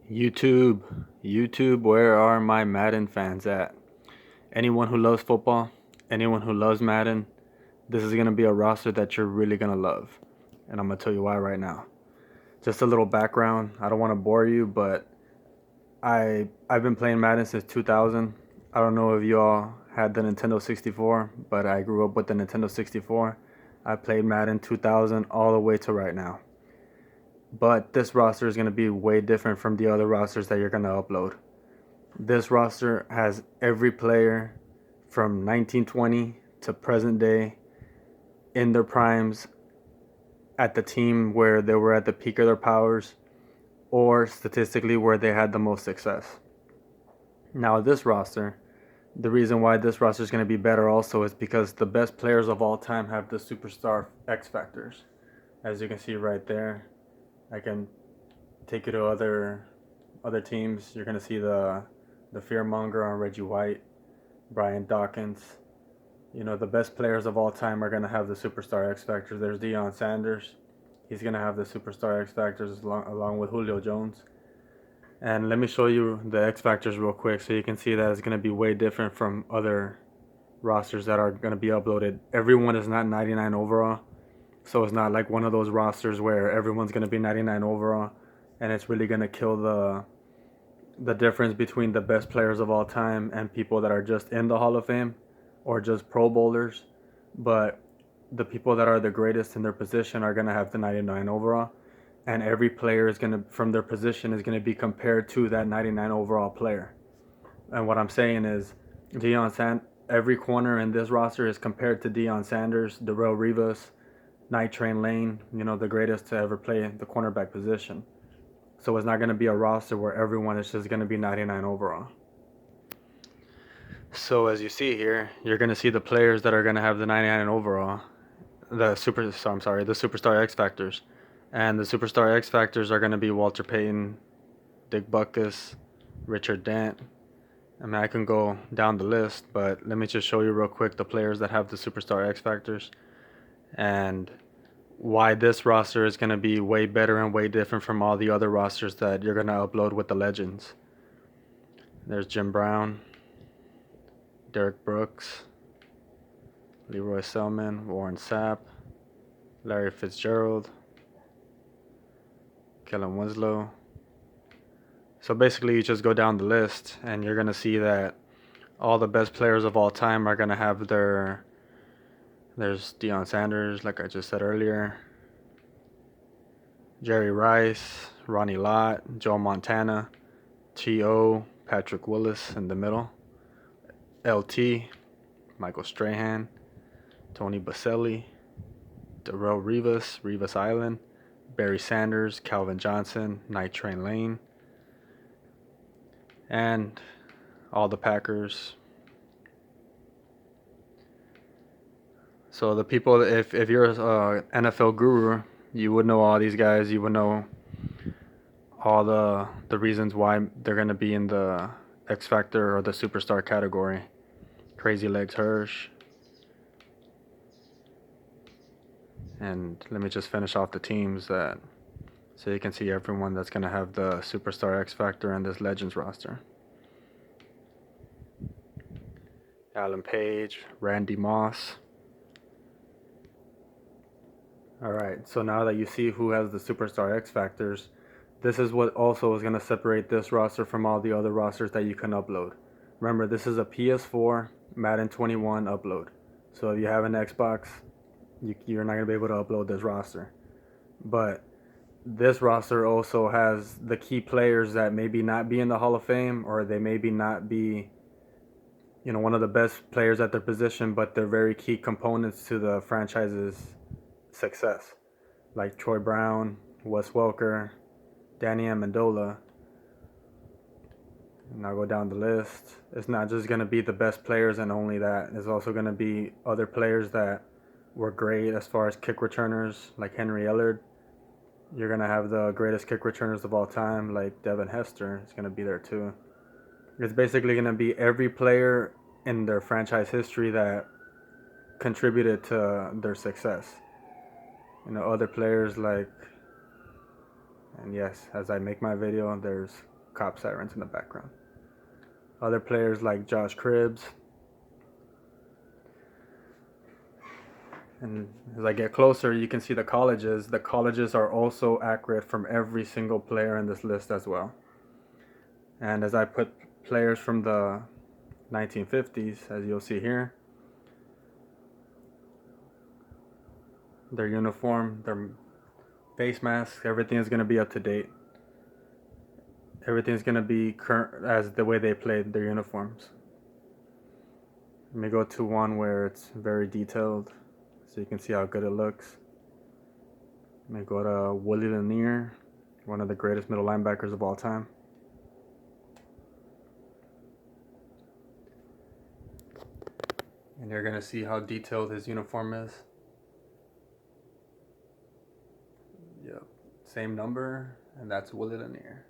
YouTube, YouTube, where are my Madden fans at? Anyone who loves football, anyone who loves Madden, this is going to be a roster that you're really going to love. And I'm going to tell you why right now. Just a little background. I don't want to bore you, but I've been playing Madden since 2000. I don't know if you all had the Nintendo 64, but I grew up with the Nintendo 64. I played Madden 2000 all the way to right now. But this roster is going to be way different from the other rosters that you're going to upload. This roster has every player from 1920 to present day in their primes at the team where they were at the peak of their powers or statistically where they had the most success. Now, this roster, the reason why this roster is going to be better also is because the best players of all time have the superstar X factors. As you can see right there, I can take you to other teams. You're going to see the fearmonger on Reggie White, Brian Dawkins. You know, the best players of all time are going to have the superstar X factors. There's Deion Sanders. He's going to have the superstar X factors along with Julio Jones. And let me show you the X factors real quick so you can see that it's going to be way different from other rosters that are going to be uploaded. Everyone is not 99 overall. So it's not like one of those rosters where everyone's going to be 99 overall and it's really going to kill the difference between the best players of all time and people that are just in the Hall of Fame or just Pro Bowlers. But the people that are the greatest in their position are going to have the 99 overall. And every player is going to, from their position, is going to be compared to that 99 overall player. And what I'm saying is, every corner in this roster is compared to Deion Sanders, Darrelle Revis, Night Train Lane, you know, the greatest to ever play the cornerback position. So it's not going to be a roster where everyone is just going to be 99 overall. So as you see here, you're going to see the players that are going to have the 99 overall, the superstar X factors. And the superstar X factors are going to be Walter Payton, Dick Butkus, Richard Dent. I mean, I can go down the list, but let me just show you real quick the players that have the superstar X factors and why this roster is going to be way better and way different from all the other rosters that you're going to upload with the legends. There's Jim Brown, Derek Brooks, Leroy Selman, Warren Sapp, Larry Fitzgerald, Kellen Winslow. So basically you just go down the list and you're going to see that all the best players of all time are going to have there's Deion Sanders, like I just said earlier, Jerry Rice, Ronnie Lott, Joe Montana, T.O., Patrick Willis in the middle, L.T., Michael Strahan, Tony Baselli, Darrelle Revis, Revis Island, Barry Sanders, Calvin Johnson, Night Train Lane, and all the Packers. So the people, if you're an NFL guru, you would know all these guys. You would know all the reasons why they're going to be in the X Factor or the Superstar category. Crazy Legs Hirsch. And let me just finish off the teams so you can see everyone that's going to have the Superstar X Factor in this Legends roster. Alan Page, Randy Moss. Alright, so now that you see who has the Superstar X Factors, this is what also is going to separate this roster from all the other rosters that you can upload. Remember, this is a PS4 Madden 21 upload. So if you have an Xbox, you're not going to be able to upload this roster. But this roster also has the key players that maybe not be in the Hall of Fame, or they maybe not be, you know, one of the best players at their position, but they're very key components to the franchise's success. Like Troy Brown, Wes Welker, Danny Amendola. And I'll go down the list. It's not just going to be the best players and only that. It's also going to be other players that were great as far as kick returners, like Henry Ellard. You're going to have the greatest kick returners of all time, like Devin Hester. It's going to be there too. It's basically going to be every player in their franchise history that contributed to their success. You know, other players like, and yes, as I make my video, there's cop sirens in the background. Other players like Josh Cribbs. And as I get closer, you can see the colleges. The colleges are also accurate from every single player in this list as well. And as I put players from the 1950s, as you'll see here, their uniform, their face mask, everything is going to be up to date. Everything's going to be current as the way they played their uniforms. Let me go to one where it's very detailed so you can see how good it looks. Let me go to Willie Lanier, one of the greatest middle linebackers of all time. And you're going to see how detailed his uniform is. Yep, same number, and that's Willie Lanier.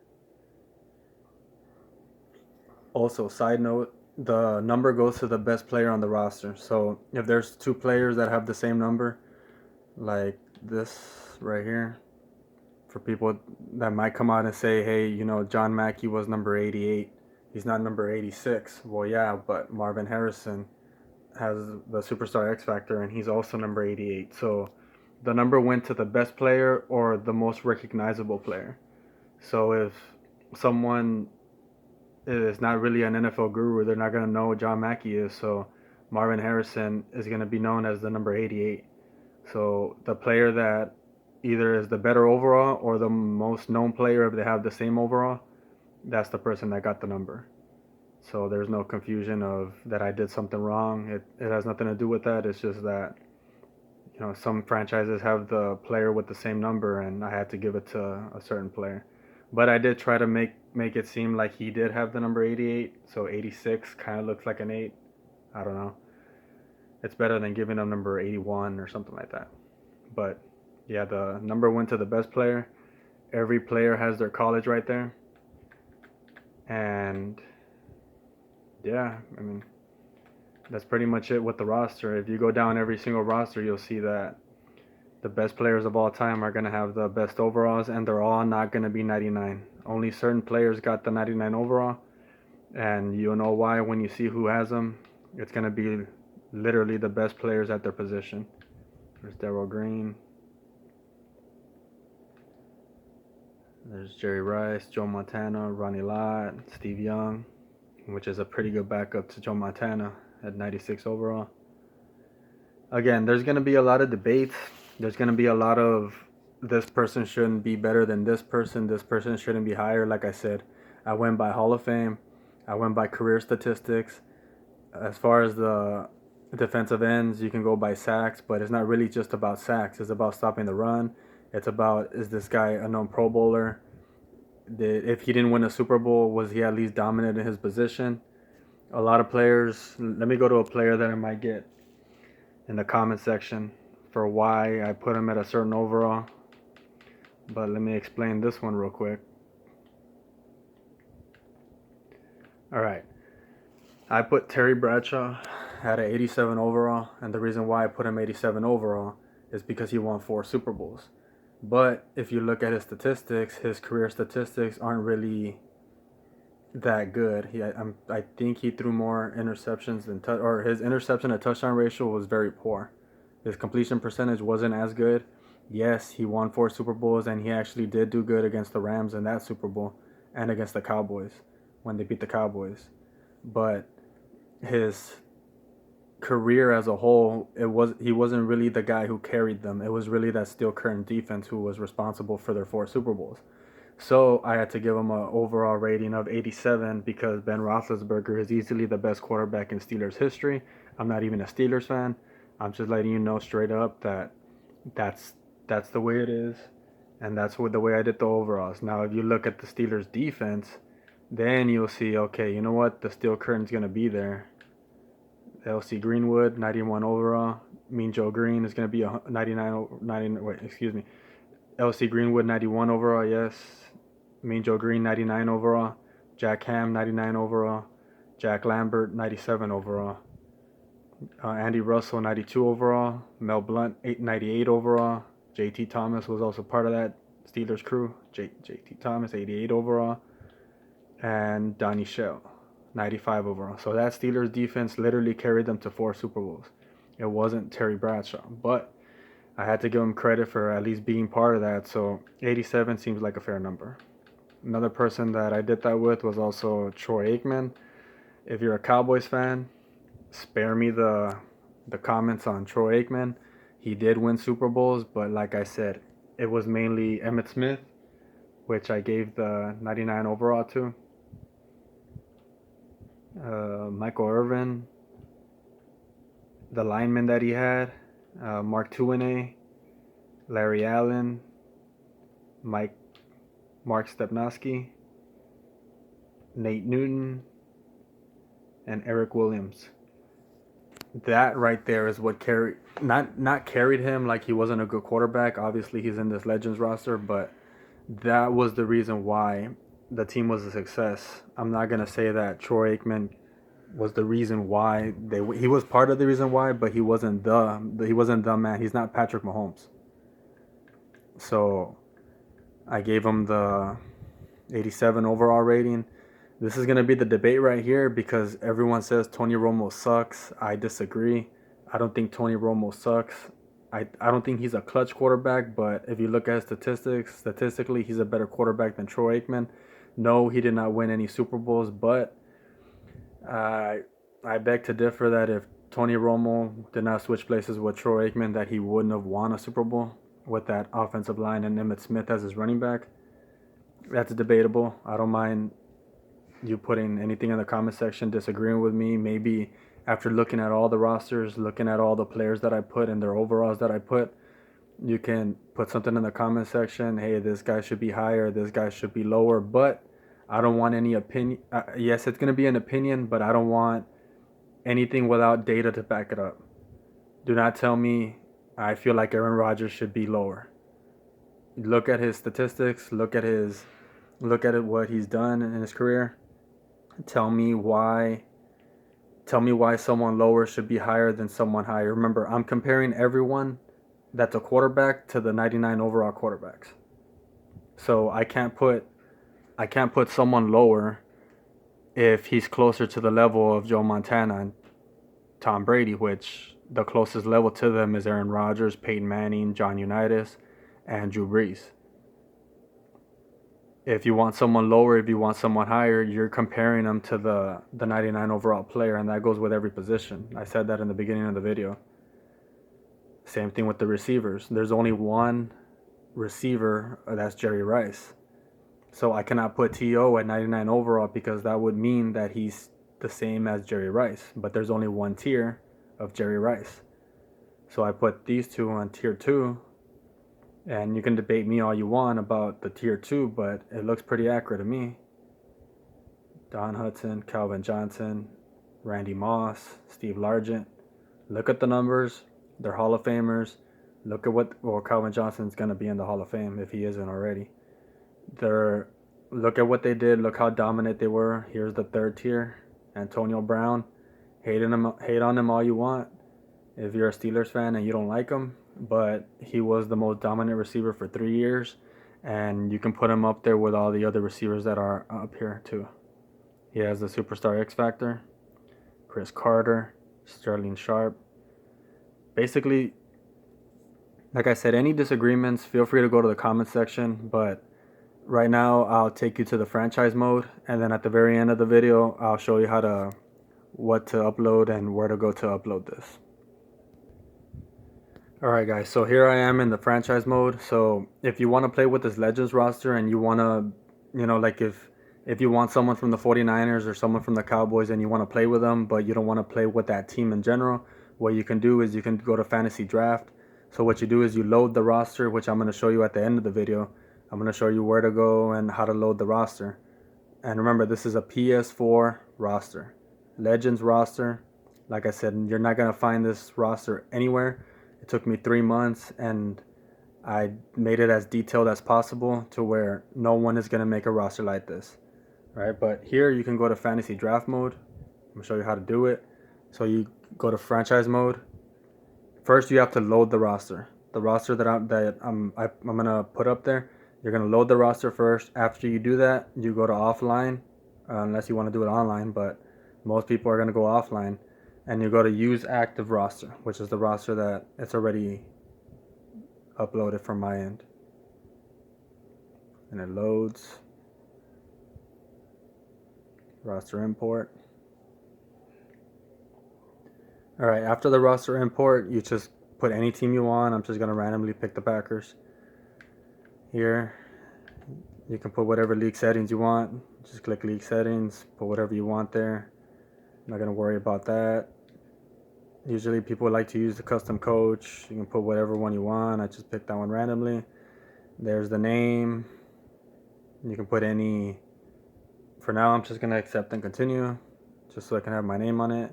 Also, side note, the number goes to the best player on the roster. So if there's two players that have the same number, like this right here, for people that might come out and say, hey, you know, John Mackey was number 88. He's not number 86. Well, yeah, but Marvin Harrison has the Superstar X Factor, and he's also number 88. So the number went to the best player or the most recognizable player. So if someone is not really an NFL guru, they're not going to know who John Mackey is. So Marvin Harrison is going to be known as the number 88. So the player that either is the better overall or the most known player, if they have the same overall, that's the person that got the number. So there's no confusion of that I did something wrong. It has nothing to do with that. It's just that, you know, some franchises have the player with the same number, and I had to give it to a certain player. But I did try to make it seem like he did have the number 88. So 86 kind of looks like an 8. I don't know. It's better than giving him number 81 or something like that. But yeah, the number went to the best player. Every player has their college right there. And yeah, I mean, that's pretty much it with the roster. If you go down every single roster, you'll see that the best players of all time are going to have the best overalls, and they're all not going to be 99. Only certain players got the 99 overall, and you'll know why when you see who has them. It's going to be literally the best players at their position. There's Darryl Green. There's Jerry Rice, Joe Montana, Ronnie Lott, Steve Young, which is a pretty good backup to Joe Montana at 96 overall. Again, there's going to be a lot of debates. There's going to be a lot of this person shouldn't be better than this person shouldn't be higher. Like I said, I went by Hall of Fame. I went by career statistics. As far as the defensive ends, you can go by sacks, but it's not really just about sacks. It's about stopping the run. It's about, is this guy a known Pro Bowler? If he didn't win a Super Bowl, was he at least dominant in his position? A lot of players, let me go to a player that I might get in the comment section for why I put him at a certain overall. But let me explain this one real quick. All right. I put Terry Bradshaw at an 87 overall, and the reason why I put him 87 overall is because he won 4 Super Bowls. But if you look at his statistics, his career statistics aren't really that good. I think he threw more interceptions than or his interception to touchdown ratio was very poor. His completion percentage wasn't as good. Yes, he won 4 Super Bowls, and he actually did do good against the Rams in that Super Bowl and against the Cowboys when they beat the Cowboys. But his career as a whole, he wasn't really the guy who carried them. It was really that Steel Curtain defense who was responsible for their 4 Super Bowls. So I had to give him an overall rating of 87 because Ben Roethlisberger is easily the best quarterback in Steelers history. I'm not even a Steelers fan. I'm just letting you know straight up that that's the way it is, and that's the way I did the overalls. Now, if you look at the Steelers defense, then you'll see, okay, you know what? The Steel Curtain's going to be there. LC Greenwood, 91 overall. Mean Joe Green is going to be a 99. Wait, excuse me. LC Greenwood, 91 overall, yes. Mean Joe Green, 99 overall. Jack Ham, 99 overall. Jack Lambert, 97 overall. Andy Russell, 92 overall. Mel Blount, 98 overall. JT Thomas was also part of that Steelers crew. JT Thomas, 88 overall. and Donnie Shell, 95 overall. So that Steelers defense literally carried them to 4 Super Bowls. It wasn't Terry Bradshaw, but I had to give him credit for at least being part of that. So 87 seems like a fair number. Another person that I did that with was also Troy Aikman. If you're a Cowboys fan, spare me the comments on Troy Aikman. He did win Super Bowls, but like I said, it was mainly Emmitt Smith, which I gave the 99 overall to. Michael Irvin, the lineman that he had, Mark Tuinei, Larry Allen, Mark Stepnoski, Nate Newton, and Eric Williams. That right there is what carried not carried him like he wasn't a good quarterback. Obviously, he's in this Legends roster, but that was the reason why the team was a success. I'm not gonna say that Troy Aikman was the reason why he was part of the reason why, but he wasn't the man. He's not Patrick Mahomes. So I gave him the 87 overall rating. This is going to be the debate right here because everyone says Tony Romo sucks. I disagree. I don't think Tony Romo sucks. I don't think he's a clutch quarterback, but if you look at statistically, he's a better quarterback than Troy Aikman. No, he did not win any Super Bowls, but I beg to differ that if Tony Romo did not switch places with Troy Aikman, that he wouldn't have won a Super Bowl with that offensive line and Emmitt Smith as his running back. That's debatable. I don't mind you putting anything in the comment section disagreeing with me. Maybe after looking at all the rosters, looking at all the players that I put and their overalls that I put, you can put something in the comment section. Hey, this guy should be higher, this guy should be lower. But I don't want any opinion. Yes, it's going to be an opinion, but I don't want anything without data to back it up. Do not tell me I feel like Aaron Rodgers should be lower. Look at his statistics, look at what he's done in his career. Tell me why someone lower should be higher than someone higher. Remember, I'm comparing everyone that's a quarterback to the 99 overall quarterbacks. So I can't put someone lower if he's closer to the level of Joe Montana and Tom Brady, which the closest level to them is Aaron Rodgers, Peyton Manning, John Unitas, and Drew Brees. If you want someone lower, if you want someone higher, you're comparing them to the 99 overall player, and that goes with every position. I said that in the beginning of the video. Same thing with the receivers. There's only one receiver, that's Jerry Rice. So I cannot put T.O. at 99 overall because that would mean that he's the same as Jerry Rice. But there's only one tier of Jerry Rice. So I put these two on tier 2. And you can debate me all you want about the tier 2, but it looks pretty accurate to me. Don Hudson, Calvin Johnson, Randy Moss, Steve Largent. Look at the numbers. They're Hall of Famers. Look at Calvin Johnson's going to be in the Hall of Fame if he isn't already. Look at what they did. Look how dominant they were. Here's the third tier. Antonio Brown. Hate on him all you want if you're a Steelers fan and you don't like him. But he was the most dominant receiver for 3 years. And you can put him up there with all the other receivers that are up here too. He has the superstar X Factor. Chris Carter. Sterling Sharp. Basically, like I said, any disagreements, feel free to go to the comment section. But right now, I'll take you to the franchise mode. And then at the very end of the video, I'll show you what to upload and where to go to upload this. Alright guys, so here I am in the franchise mode. So if you want to play with this Legends roster and you want to, like if you want someone from the 49ers or someone from the Cowboys and you want to play with them, but you don't want to play with that team in general, what you can do is you can go to Fantasy Draft. So what you do is you load the roster, which I'm going to show you at the end of the video. I'm going to show you where to go and how to load the roster. And remember, this is a PS4 roster. Legends roster. Like I said, you're not going to find this roster anywhere. It took me 3 months and I made it as detailed as possible to where no one is going to make a roster like this. Right? But here you can go to Fantasy Draft mode. I'm going to show you how to do it. So you go to franchise mode. First you have to load the roster. The roster that I'm going to put up there. You're going to load the roster first. After you do that, you go to offline unless you want to do it online, but most people are going to go offline. And you go to use active roster, which is the roster that it's already uploaded from my end. And it loads. Roster import. Alright, after the roster import, you just put any team you want. I'm just going to randomly pick the Packers. Here, you can put whatever league settings you want. Just click league settings, put whatever you want there. I'm not going to worry about that. Usually people like to use the custom coach. You can put whatever one you want. I just picked that one randomly. There's the name. You can put any. For now, I'm just going to accept and continue, just so I can have my name on it.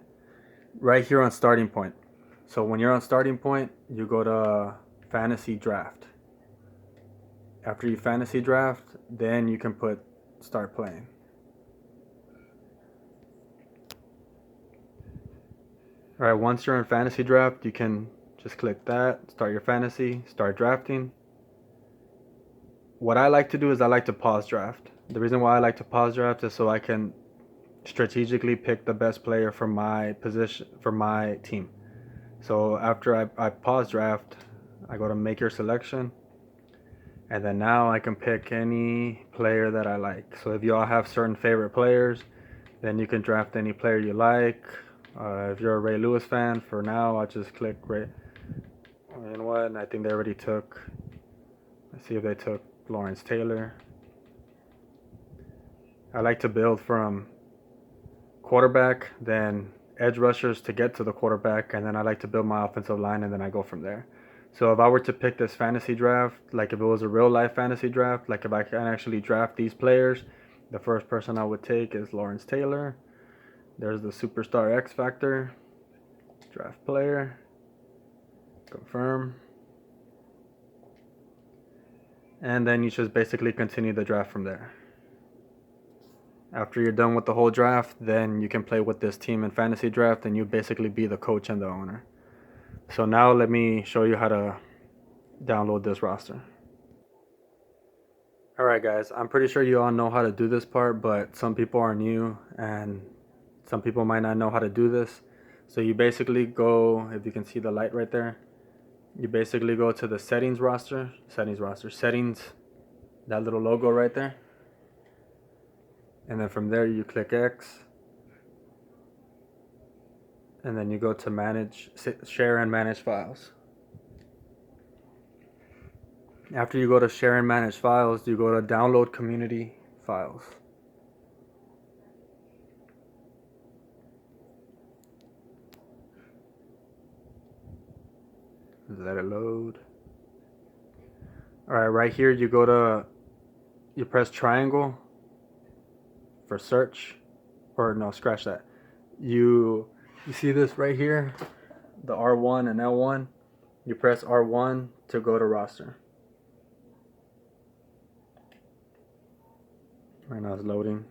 Right here on starting point. So when you're on starting point, you go to fantasy draft. After you fantasy draft, then you can put start playing. Alright, once you're in fantasy draft, you can just click that, start your fantasy, start drafting. What I like to do is I like to pause draft. The reason why I like to pause draft is so I can strategically pick the best player for my position, for my team. So after I pause draft, I go to make your selection, and then now I can pick any player that I like. So if you all have certain favorite players, then you can draft any player you like. If you're a Ray Lewis fan, for now I'll just click Ray. You know what? I think they already took. Let's see if they took Lawrence Taylor. I like to build from quarterback, then edge rushers to get to the quarterback, and then I like to build my offensive line, and then I go from there. So if I were to pick this fantasy draft, like if it was a real life fantasy draft, like if I can actually draft these players, the first person I would take is Lawrence Taylor. There's the Superstar X Factor. Draft player. Confirm. And then you just basically continue the draft from there. After you're done with the whole draft, then you can play with this team in fantasy draft, and you basically be the coach and the owner. So now let me show you how to download this roster. Alright guys, I'm pretty sure you all know how to do this part, but some people are new and some people might not know how to do this. So you basically go, if you can see the light right there, you basically go to the settings, that little logo right there. And then from there you click X. And then you go to manage, share and manage files. After you go to share and manage files, you go to download community files. Let it load. Alright, right here you go to, you press triangle for search, or no, scratch that. You see this right here, the R1 and L1. You press R1 to go to roster. Right now it's loading.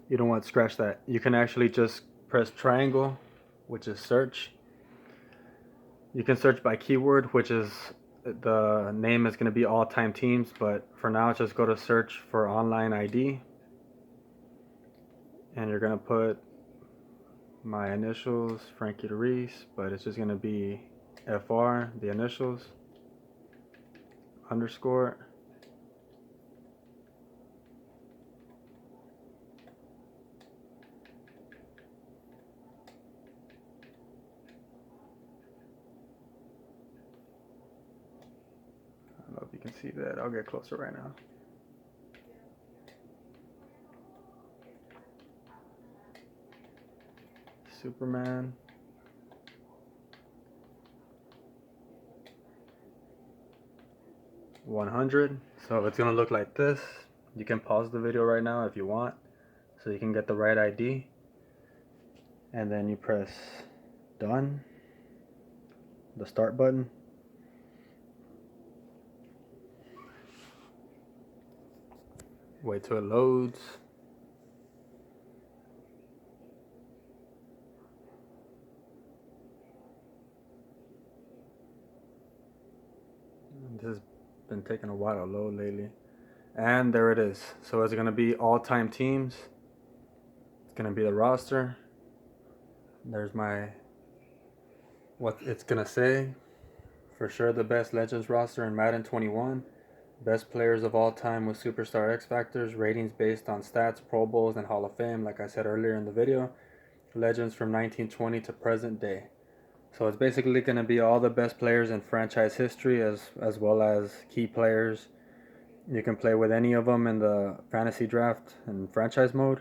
You don't want to scratch that. You can actually just press triangle, which is search. You can search by keyword, which is the name is going to be all-time teams, but for now just go to search for online ID, and you're going to put my initials, Frankie Reese, but it's just going to be FR, the initials, underscore. I don't know if you can see that. I'll get closer right now. Superman. $100. So it's gonna look like this. You can pause the video right now if you want, so you can get the right ID. And then you press done, the start button. Wait till it loads. been taking a while to load lately. And there it is. So it's going to be all-time teams. It's going to be the roster. There's what it's going to say. For sure the best Legends roster in Madden 21. Best players of all time with Superstar X Factors. Ratings based on stats, Pro Bowls, and Hall of Fame, like I said earlier in the video. Legends from 1920 to present day. So it's basically going to be all the best players in franchise history as well as key players. You can play with any of them in the fantasy draft and franchise mode.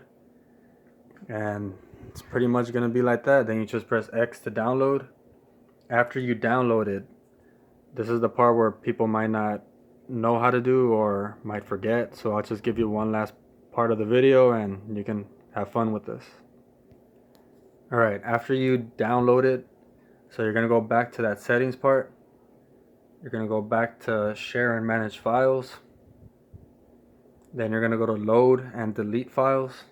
And it's pretty much going to be like that. Then you just press X to download. After you download it, this is the part where people might not know how to do or might forget. So I'll just give you one last part of the video and you can have fun with this. Alright, after you download it, so you're going to go back to that settings part. You're going to go back to share and manage files. Then you're going to go to load and delete files.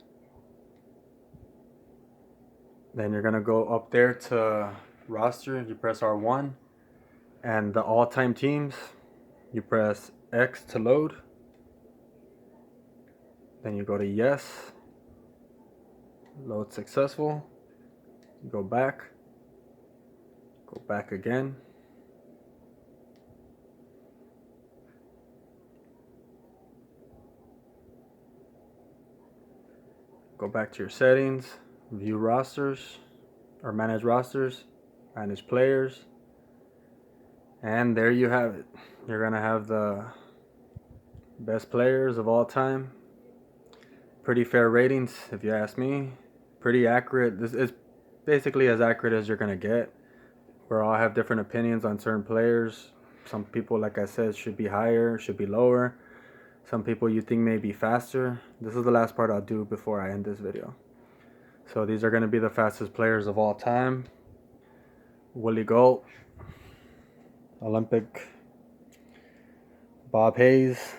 Then you're going to go up there to roster. You press R1. And the all-time teams, you press X to load. Then you go to yes. Load successful. Go back. Go back again. Go back to your settings, view rosters, or manage rosters, manage players, and there you have it. You're gonna have the best players of all time. Pretty fair ratings, if you ask me. Pretty accurate. This is basically as accurate as you're gonna get. We all have different opinions on certain players. Some people, like I said, should be higher, should be lower. Some people you think may be faster. This is the last part I'll do before I end this video. So these are going to be the fastest players of all time. Willie Gold, Olympic. Bob Hayes,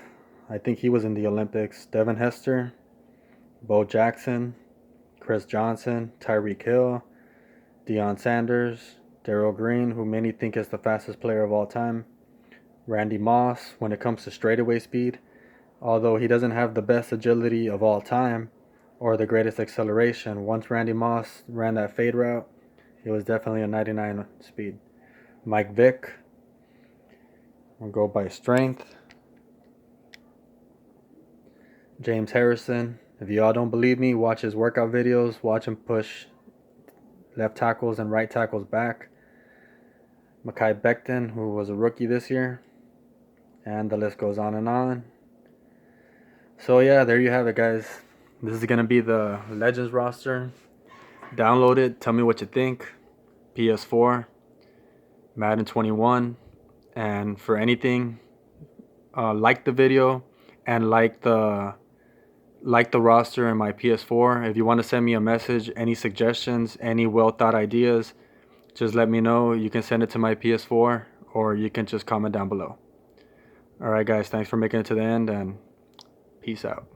I think he was in the Olympics. Devin Hester, Bo Jackson, Chris Johnson, Tyreek Hill, Deion Sanders, Darryl Green, who many think is the fastest player of all time. Randy Moss, when it comes to straightaway speed. Although he doesn't have the best agility of all time or the greatest acceleration, once Randy Moss ran that fade route, he was definitely a 99 speed. Mike Vick, I'll go by strength. James Harrison, if you all don't believe me, watch his workout videos. Watch him push left tackles and right tackles back. Mekhi Becton, who was a rookie this year. And the list goes on and on. So yeah, there you have it, guys. This is going to be the Legends roster. Download it. Tell me what you think. PS4, Madden 21. And for anything, like the video and like the roster in my PS4. If you want to send me a message, any suggestions, any well thought ideas, just let me know. You can send it to my PS4 or you can just comment down below. Alright guys, thanks for making it to the end and peace out.